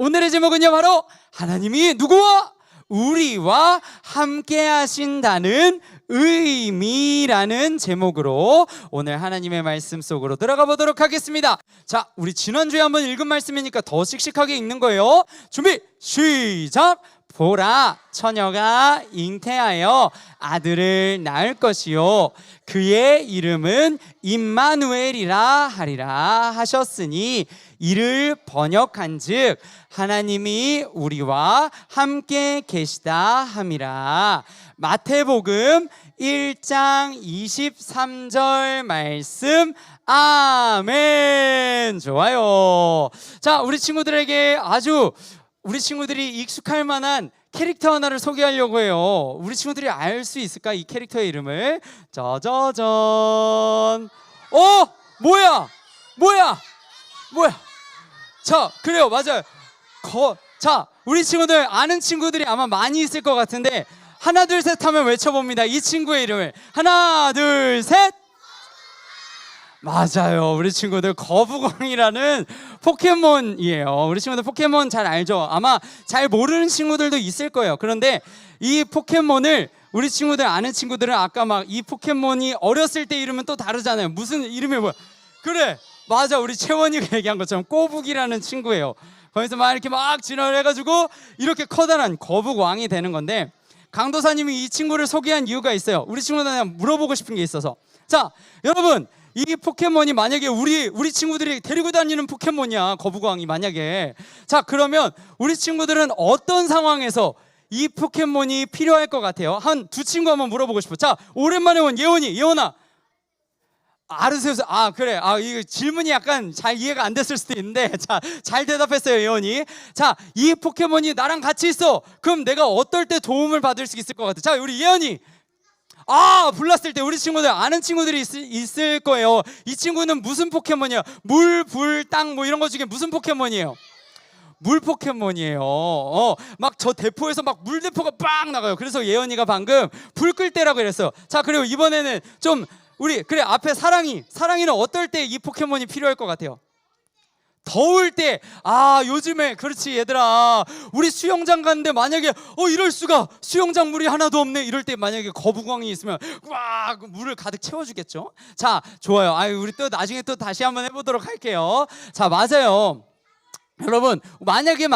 오늘의 제목은요, 바로 하나님이 누구와? 우리와 함께 하신다는 의미라는 제목으로 오늘 하나님의 말씀 속으로 들어가 보도록 하겠습니다. 자, 우리 지난주에 한번 읽은 말씀이니까 더 씩씩하게 읽는 거예요. 준비 시작. 보라, 처녀가 잉태하여 아들을 낳을 것이요 그의 이름은 임마누엘이라 하리라 하셨으니 이를 번역한즉 하나님이 우리와 함께 계시다 함이라. 마태복음 1장 23절 말씀. 아멘. 좋아요. 자, 우리 친구들에게 우리 친구들이 익숙할 만한 캐릭터 하나를 소개하려고 해요. 우리 친구들이 알 수 있을까? 이 캐릭터의 이름을. 짜자잔. 뭐야? 자, 그래요. 맞아요. 자, 우리 친구들 아는 친구들이 아마 많이 있을 것 같은데 하나 둘 셋 하면 외쳐봅니다. 이 친구의 이름을. 하나 둘 셋. 맞아요. 우리 친구들 거북왕이라는 포켓몬이에요. 우리 친구들 포켓몬 잘 알죠? 아마 잘 모르는 친구들도 있을 거예요. 그런데 이 포켓몬을 우리 친구들 아는 친구들은 아까 막 이 포켓몬이 어렸을 때 이름은 또 다르잖아요. 무슨 이름이 뭐야? 그래, 맞아. 우리 채원이가 얘기한 것처럼 꼬북이라는 친구예요. 거기서 막 이렇게 막 진화를 해가지고 이렇게 커다란 거북왕이 되는 건데, 강도사님이 이 친구를 소개한 이유가 있어요. 우리 친구들한테 물어보고 싶은 게 있어서. 자, 여러분, 이 포켓몬이 만약에 우리 친구들이 데리고 다니는 포켓몬이야, 거북왕이 만약에. 자, 그러면 우리 친구들은 어떤 상황에서 이 포켓몬이 필요할 것 같아요? 한 두 친구 한번 물어보고 싶어. 자, 오랜만에 온 예원아. 아르세우스. 그래. 이거 질문이 약간 잘 이해가 안 됐을 수도 있는데, 자, 잘 대답했어요, 예원이. 자, 이 포켓몬이 나랑 같이 있어. 그럼 내가 어떨 때 도움을 받을 수 있을 것 같아? 자, 우리 예원이. 불났을 때 우리 친구들 아는 친구들이 있을 거예요. 이 친구는 무슨 포켓몬이야? 물, 불, 땅 뭐 이런 거 중에 무슨 포켓몬이에요? 물 포켓몬이에요. 막 저 대포에서 막 물대포가 빵 나가요. 그래서 예언이가 방금 불 끌 때라고 그랬어요. 자, 그리고 이번에는 좀 앞에 사랑이는 어떨 때 이 포켓몬이 필요할 것 같아요? 더울 때. 요즘에 그렇지 얘들아, 우리 수영장 갔는데 만약에 이럴 수가, 수영장 물이 하나도 없네, 이럴 때 만약에 거북왕이 있으면 와, 물을 가득 채워주겠죠. 자, 좋아요. 우리 또 나중에 또 다시 한번 해보도록 할게요. 자, 맞아요. 여러분, 만약에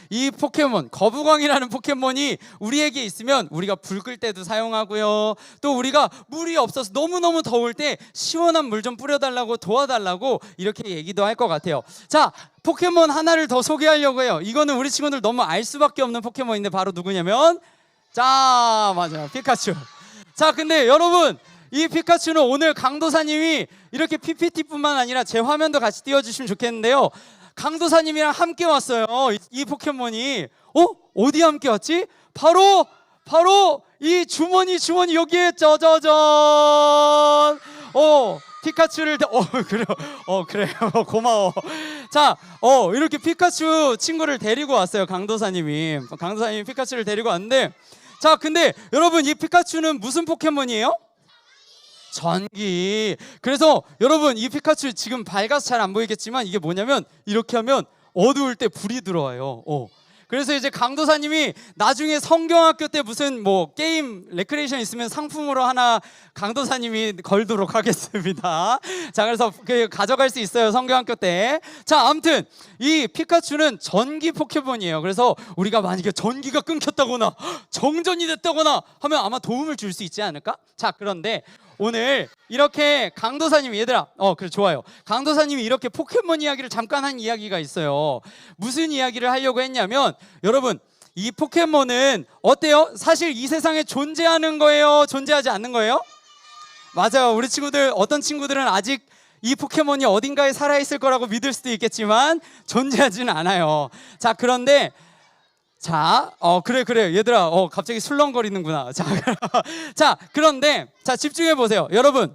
이 포켓몬, 거북왕이라는 포켓몬이 우리에게 있으면 우리가 불 끌 때도 사용하고요, 또 우리가 물이 없어서 너무너무 더울 때 시원한 물 좀 뿌려달라고, 도와달라고 이렇게 얘기도 할 것 같아요. 자, 포켓몬 하나를 더 소개하려고 해요. 이거는 우리 친구들 너무 알 수밖에 없는 포켓몬인데 바로 누구냐면, 자, 맞아요, 피카츄. 자, 근데 여러분, 이 피카츄는 오늘 강도사님이 이렇게 PPT뿐만 아니라 제 화면도 같이 띄워주시면 좋겠는데요, 강도사님이랑 함께 왔어요. 이 포켓몬이. 어디 함께 왔지? 바로 이 주머니 여기에 짜자잔. 피카츄를 그래요. 고마워. 자, 이렇게 피카츄 친구를 데리고 왔어요. 강도사님이 피카츄를 데리고 왔는데, 자, 근데 여러분, 이 피카츄는 무슨 포켓몬이에요? 전기. 그래서 여러분, 이 피카츄 지금 밝아서 잘 안 보이겠지만 이게 뭐냐면, 이렇게 하면 어두울 때 불이 들어와요. 그래서 이제 강도사님이 나중에 성경학교 때 무슨 게임 레크레이션 있으면 상품으로 하나 강도사님이 걸도록 하겠습니다. 자, 그래서 가져갈 수 있어요, 성경학교 때. 자, 아무튼 이 피카츄는 전기 포켓몬이에요. 그래서 우리가 만약에 전기가 끊겼다거나 정전이 됐다거나 하면 아마 도움을 줄 수 있지 않을까? 자, 그런데 오늘 이렇게 강도사님이, 얘들아, 그래, 좋아요. 강도사님이 이렇게 포켓몬 이야기를 잠깐 한 이야기가 있어요. 무슨 이야기를 하려고 했냐면, 여러분, 이 포켓몬은 어때요? 사실 이 세상에 존재하는 거예요? 존재하지 않는 거예요? 맞아요. 우리 친구들, 어떤 친구들은 아직 이 포켓몬이 어딘가에 살아있을 거라고 믿을 수도 있겠지만 존재하지는 않아요. 자, 그런데 자, 그래 얘들아, 갑자기 술렁거리는구나. 자, 그런데 자, 집중해 보세요. 여러분,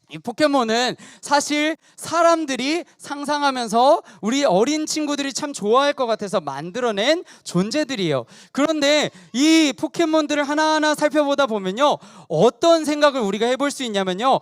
이 포켓몬은 사실 사람들이 상상하면서 우리 어린 친구들이 참 좋아할 것 같아서 만들어낸 존재들이에요. 그런데 이 포켓몬들을 하나하나 살펴보다 보면요, 어떤 생각을 우리가 해볼 수 있냐면요,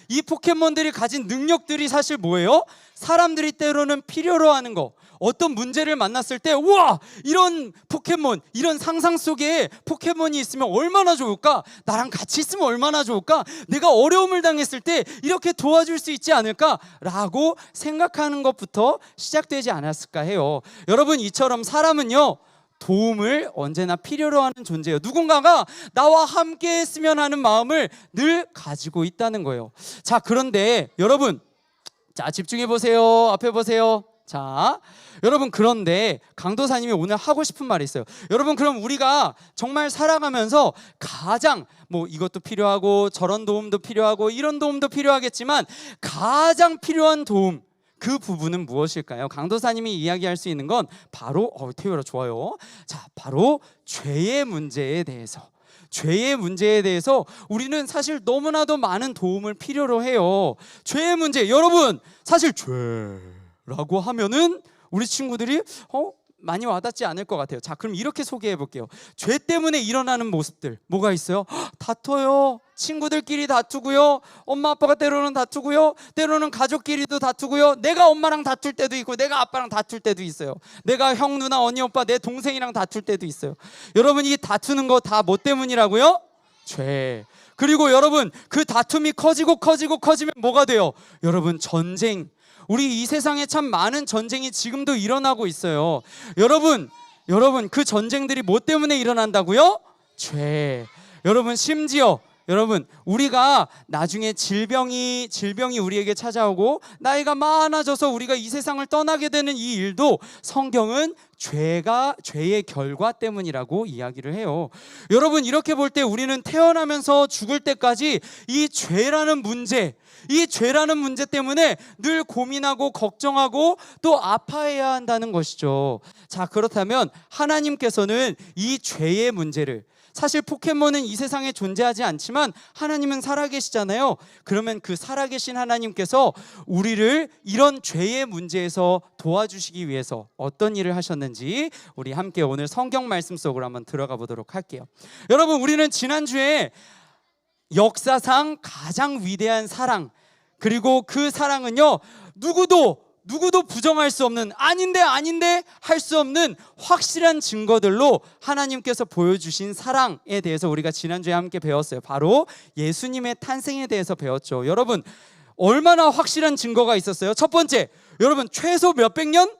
이 포켓몬들이 가진 능력들이 사실 뭐예요? 사람들이 때로는 필요로 하는 거, 어떤 문제를 만났을 때 우와 이런 포켓몬 이런 상상 속에 포켓몬이 있으면 얼마나 좋을까, 나랑 같이 있으면 얼마나 좋을까, 내가 어려움을 당했을 때 이렇게 도와줄 수 있지 않을까 라고 생각하는 것부터 시작되지 않았을까 해요. 여러분 이처럼 사람은요 도움을 언제나 필요로 하는 존재예요. 누군가가 나와 함께 했으면 하는 마음을 늘 가지고 있다는 거예요. 자 그런데 여러분 자 집중해 보세요. 앞에 보세요. 자 여러분 그런데 강도사님이 오늘 하고 싶은 말이 있어요. 여러분 그럼 우리가 정말 살아가면서 가장 뭐 이것도 필요하고 저런 도움도 필요하고 이런 도움도 필요하겠지만 가장 필요한 도움 그 부분은 무엇일까요? 강도사님이 이야기할 수 있는 건 바로 태율아 좋아요. 자 바로 죄의 문제에 대해서 우리는 사실 너무나도 많은 도움을 필요로 해요. 죄의 문제 여러분 사실 죄라고 하면은 우리 친구들이 많이 와닿지 않을 것 같아요. 자 그럼 이렇게 소개해 볼게요. 죄 때문에 일어나는 모습들 뭐가 있어요? 다퉈요. 친구들끼리 다투고요. 엄마 아빠가 때로는 다투고요. 때로는 가족끼리도 다투고요. 내가 엄마랑 다툴 때도 있고 내가 아빠랑 다툴 때도 있어요. 내가 형 누나 언니 오빠 내 동생이랑 다툴 때도 있어요. 여러분 이 다투는 거 다 뭐 때문이라고요? 죄. 그리고 여러분 그 다툼이 커지면 뭐가 돼요? 여러분 전쟁. 우리 이 세상에 참 많은 전쟁이 지금도 일어나고 있어요. 여러분 그 전쟁들이 뭐 때문에 일어난다고요? 죄. 여러분 심지어 여러분 우리가 나중에 질병이 우리에게 찾아오고 나이가 많아져서 우리가 이 세상을 떠나게 되는 이 일도 성경은 죄의 결과 때문이라고 이야기를 해요. 여러분 이렇게 볼 때 우리는 태어나면서 죽을 때까지 이 죄라는 문제 때문에 늘 고민하고 걱정하고 또 아파해야 한다는 것이죠. 자 그렇다면 하나님께서는 이 죄의 문제를 사실 포켓몬은 이 세상에 존재하지 않지만 하나님은 살아계시잖아요. 그러면 그 살아계신 하나님께서 우리를 이런 죄의 문제에서 도와주시기 위해서 어떤 일을 하셨는지 우리 함께 오늘 성경 말씀 속으로 한번 들어가 보도록 할게요. 여러분 우리는 지난주에 역사상 가장 위대한 사랑 그리고 그 사랑은요 누구도 부정할 수 없는 아닌데 할 수 없는 확실한 증거들로 하나님께서 보여주신 사랑에 대해서 우리가 지난주에 함께 배웠어요. 바로 예수님의 탄생에 대해서 배웠죠. 여러분 얼마나 확실한 증거가 있었어요? 첫 번째 여러분 최소 몇백 년?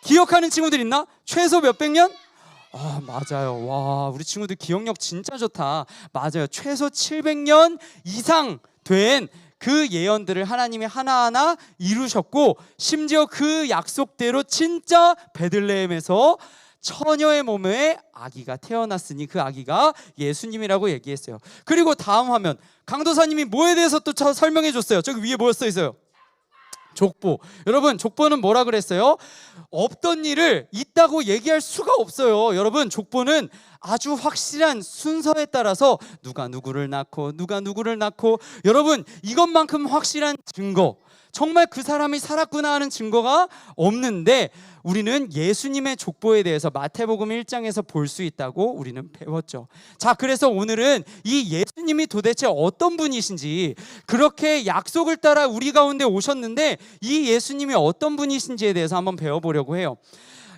기억하는 친구들 있나? 최소 몇백 년? 맞아요. 와 우리 친구들 기억력 진짜 좋다. 맞아요. 최소 700년 이상 된 그 예언들을 하나님이 하나하나 이루셨고 심지어 그 약속대로 진짜 베들레헴에서 처녀의 몸에 아기가 태어났으니 그 아기가 예수님이라고 얘기했어요. 그리고 다음 화면 강도사님이 뭐에 대해서 또 설명해 줬어요. 저기 위에 뭐 써 있어요? 족보. 여러분 족보는 뭐라 그랬어요? 없던 일을 있다고 얘기할 수가 없어요. 여러분 족보는 아주 확실한 순서에 따라서 누가 누구를 낳고 여러분 이것만큼 확실한 증거 정말 그 사람이 살았구나 하는 증거가 없는데 우리는 예수님의 족보에 대해서 마태복음 1장에서 볼 수 있다고 우리는 배웠죠. 자 그래서 오늘은 이 예수님이 도대체 어떤 분이신지 그렇게 약속을 따라 우리 가운데 오셨는데 이 예수님이 어떤 분이신지에 대해서 한번 배워보려고 해요.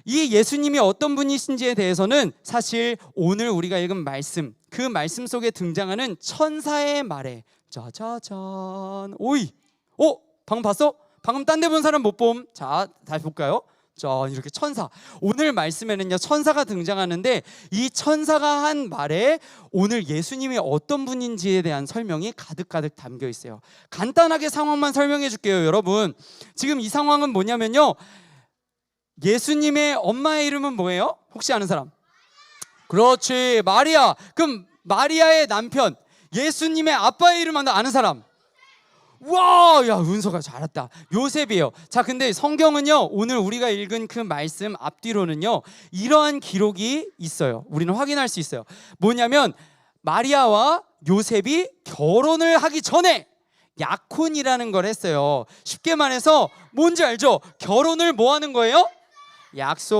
이 예수님이 어떤 분이신지에 대해서는 사실 오늘 우리가 읽은 말씀 그 말씀 속에 등장하는 천사의 말에 짜자잔 오이 방금 봤어? 방금 딴 데 본 사람 못 봄? 자 다시 볼까요? 자 이렇게 천사 오늘 말씀에는요 천사가 등장하는데 이 천사가 한 말에 오늘 예수님이 어떤 분인지에 대한 설명이 가득 담겨 있어요. 간단하게 상황만 설명해 줄게요. 여러분 지금 이 상황은 뭐냐면요 예수님의 엄마의 이름은 뭐예요? 혹시 아는 사람? 그렇지 마리아. 그럼 마리아의 남편 예수님의 아빠의 이름 아는 사람? 와, 야 은서가 잘했다. 요셉이에요. 자 근데 성경은요 오늘 우리가 읽은 그 말씀 앞뒤로는요 이러한 기록이 있어요. 우리는 확인할 수 있어요. 뭐냐면 마리아와 요셉이 결혼을 하기 전에 약혼이라는 걸 했어요. 쉽게 말해서 뭔지 알죠? 결혼을 뭐 하는 거예요?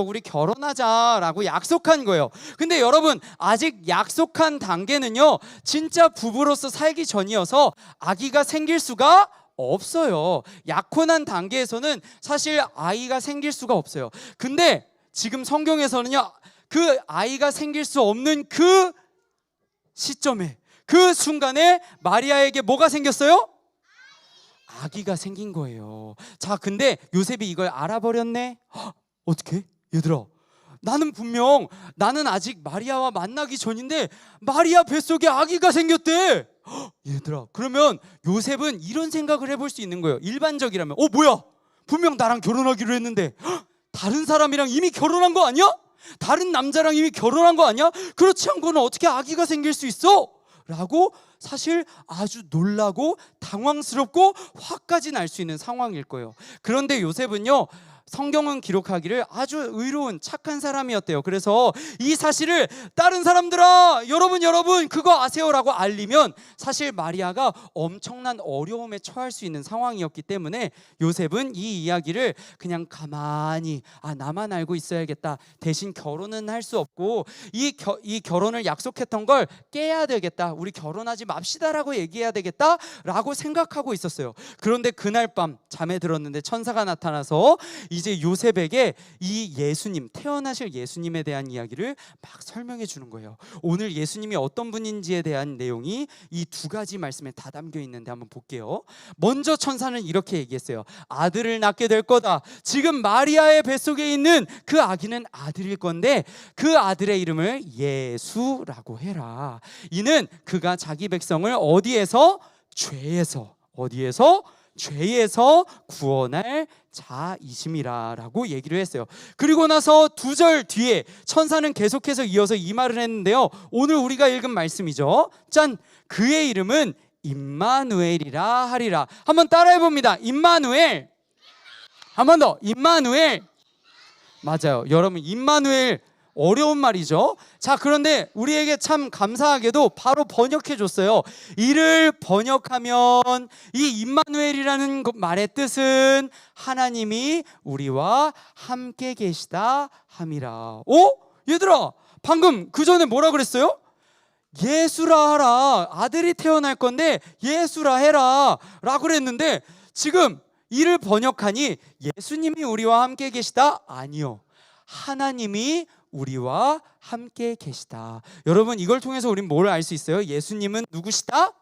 우리 결혼하자라고 약속한 거예요. 근데 여러분 아직 약속한 단계는요 진짜 부부로서 살기 전이어서 아기가 생길 수가 없어요. 약혼한 단계에서는 사실 아이가 생길 수가 없어요. 근데 지금 성경에서는요, 그 아이가 생길 수 없는 그 시점에, 그 순간에 마리아에게 뭐가 생겼어요? 아기가 생긴 거예요. 자, 근데 요셉이 이걸 알아버렸네? 어떻게? 얘들아, 나는 아직 마리아와 만나기 전인데 마리아 뱃속에 아기가 생겼대. 얘들아, 그러면 요셉은 이런 생각을 해볼 수 있는 거예요. 일반적이라면 뭐야, 분명 나랑 결혼하기로 했는데 다른 사람이랑 이미 결혼한 거 아니야? 다른 남자랑 이미 결혼한 거 아니야? 그렇지 않고는 어떻게 아기가 생길 수 있어? 라고 사실 아주 놀라고 당황스럽고 화까지 날 수 있는 상황일 거예요. 그런데 요셉은요, 성경은 기록하기를 아주 의로운 착한 사람이었대요. 그래서 이 사실을 다른 사람들아, 여러분 그거 아세요라고 알리면 사실 마리아가 엄청난 어려움에 처할 수 있는 상황이었기 때문에 요셉은 이 이야기를 그냥 가만히 나만 알고 있어야겠다, 대신 결혼은 할 수 없고 이 결혼을 약속했던 걸 깨야 되겠다, 우리 결혼하지 맙시다라고 얘기해야 되겠다라고 생각하고 있었어요. 그런데 그날 밤 잠에 들었는데 천사가 나타나서 이제 요셉에게 이 예수님, 태어나실 예수님에 대한 이야기를 막 설명해 주는 거예요. 오늘 예수님이 어떤 분인지에 대한 내용이 이 두 가지 말씀에 다 담겨 있는데 한번 볼게요. 먼저 천사는 이렇게 얘기했어요. 아들을 낳게 될 거다. 지금 마리아의 뱃속에 있는 그 아기는 아들일 건데 그 아들의 이름을 예수라고 해라. 이는 그가 자기 백성을 어디에서 구원할 자이심이라라고 얘기를 했어요. 그리고 나서 2절 뒤에 천사는 계속해서 이어서 이 말을 했는데요, 오늘 우리가 읽은 말씀이죠. 짠! 그의 이름은 임마누엘이라 하리라. 한번 따라해 봅니다. 임마누엘. 한 번 더. 임마누엘. 맞아요. 여러분, 임마누엘 어려운 말이죠. 자, 그런데 우리에게 참 감사하게도 바로 번역해 줬어요. 이를 번역하면 이 임마누엘이라는 말의 뜻은 하나님이 우리와 함께 계시다 함이라. 얘들아, 방금 그 전에 뭐라 그랬어요? 예수라 하라. 아들이 태어날 건데 예수라 해라 라고 그랬는데 지금 이를 번역하니 예수님이 우리와 함께 계시다? 아니요, 하나님이 우리와 함께 계시다. 여러분, 이걸 통해서 우리는 뭘 알 수 있어요? 예수님은 누구시다?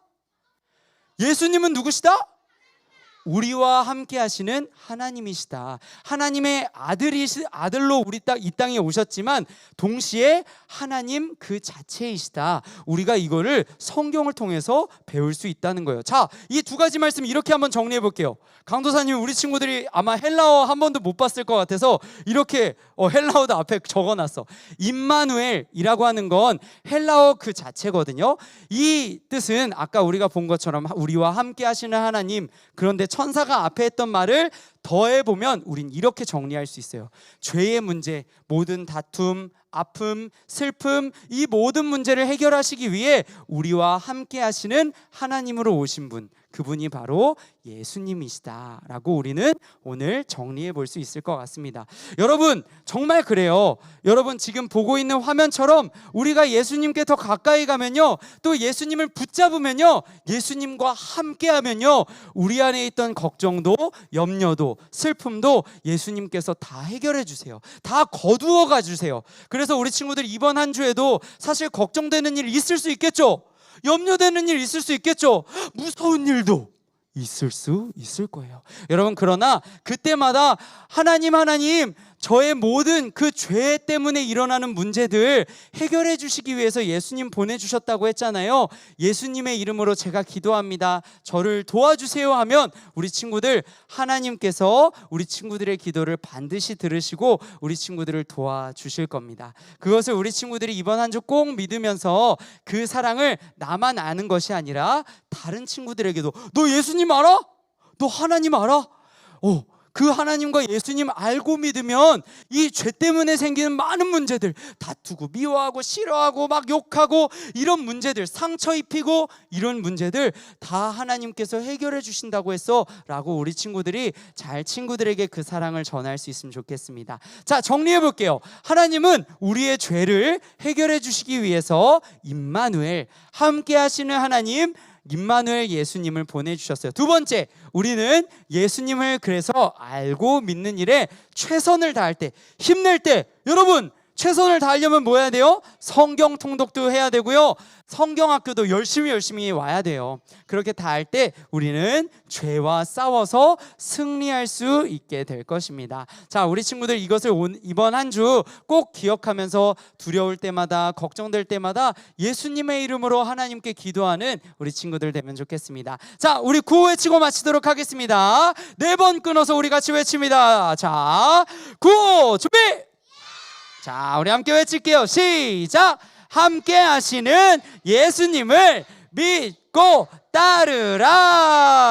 우리와 함께 하시는 하나님이시다. 하나님의 아들로 이 땅에 오셨지만 동시에 하나님 그 자체이시다. 우리가 이거를 성경을 통해서 배울 수 있다는 거예요. 자, 이 두 가지 말씀 이렇게 한번 정리해 볼게요. 강도사님, 우리 친구들이 아마 헬라어 한 번도 못 봤을 것 같아서 이렇게 헬라어도 앞에 적어놨어. 임마누엘이라고 하는 건 헬라어 그 자체거든요. 이 뜻은 아까 우리가 본 것처럼 우리와 함께 하시는 하나님. 그런데 천사가 앞에 했던 말을 더해보면 우린 이렇게 정리할 수 있어요. 죄의 문제, 모든 다툼, 아픔, 슬픔, 이 모든 문제를 해결하시기 위해 우리와 함께 하시는 하나님으로 오신 분, 그분이 바로 예수님이시다라고 우리는 오늘 정리해 볼 수 있을 것 같습니다. 여러분, 정말 그래요. 여러분, 지금 보고 있는 화면처럼 우리가 예수님께 더 가까이 가면요, 또 예수님을 붙잡으면요, 예수님과 함께 하면요, 우리 안에 있던 걱정도 염려도 슬픔도 예수님께서 다 해결해 주세요. 다 거두어 가 주세요. 그래서 우리 친구들 이번 한 주에도 사실 걱정되는 일 있을 수 있겠죠. 염려되는 일 있을 수 있겠죠. 무서운 일도 있을 수 있을 거예요. 여러분, 그러나 그때마다 하나님 저의 모든 그 죄 때문에 일어나는 문제들 해결해 주시기 위해서 예수님 보내주셨다고 했잖아요. 예수님의 이름으로 제가 기도합니다, 저를 도와주세요 하면 우리 친구들, 하나님께서 우리 친구들의 기도를 반드시 들으시고 우리 친구들을 도와주실 겁니다. 그것을 우리 친구들이 이번 한 주 꼭 믿으면서 그 사랑을 나만 아는 것이 아니라 다른 친구들에게도, 너 예수님 알아? 너 하나님 알아? 그 하나님과 예수님 알고 믿으면 이 죄 때문에 생기는 많은 문제들, 다투고 미워하고 싫어하고 막 욕하고 이런 문제들, 상처 입히고 이런 문제들 다 하나님께서 해결해 주신다고 했어 라고 우리 친구들이 잘 친구들에게 그 사랑을 전할 수 있으면 좋겠습니다. 자, 정리해 볼게요. 하나님은 우리의 죄를 해결해 주시기 위해서 임마누엘, 함께 하시는 하나님, 임마누엘 예수님을 보내주셨어요. 두 번째, 우리는 예수님을 그래서 알고 믿는 일에 최선을 다할 때, 힘낼 때, 여러분 최선을 다하려면 뭐 해야 돼요? 성경 통독도 해야 되고요, 성경학교도 열심히 와야 돼요. 그렇게 다 할 때 우리는 죄와 싸워서 승리할 수 있게 될 것입니다. 자, 우리 친구들 이것을 이번 한 주 꼭 기억하면서 두려울 때마다 걱정될 때마다 예수님의 이름으로 하나님께 기도하는 우리 친구들 되면 좋겠습니다. 자, 우리 구호 외치고 마치도록 하겠습니다. 4번 끊어서 우리 같이 외칩니다. 자, 구호 준비! 자, 우리 함께 외칠게요. 시작! 함께 하시는 예수님을 믿고 따르라.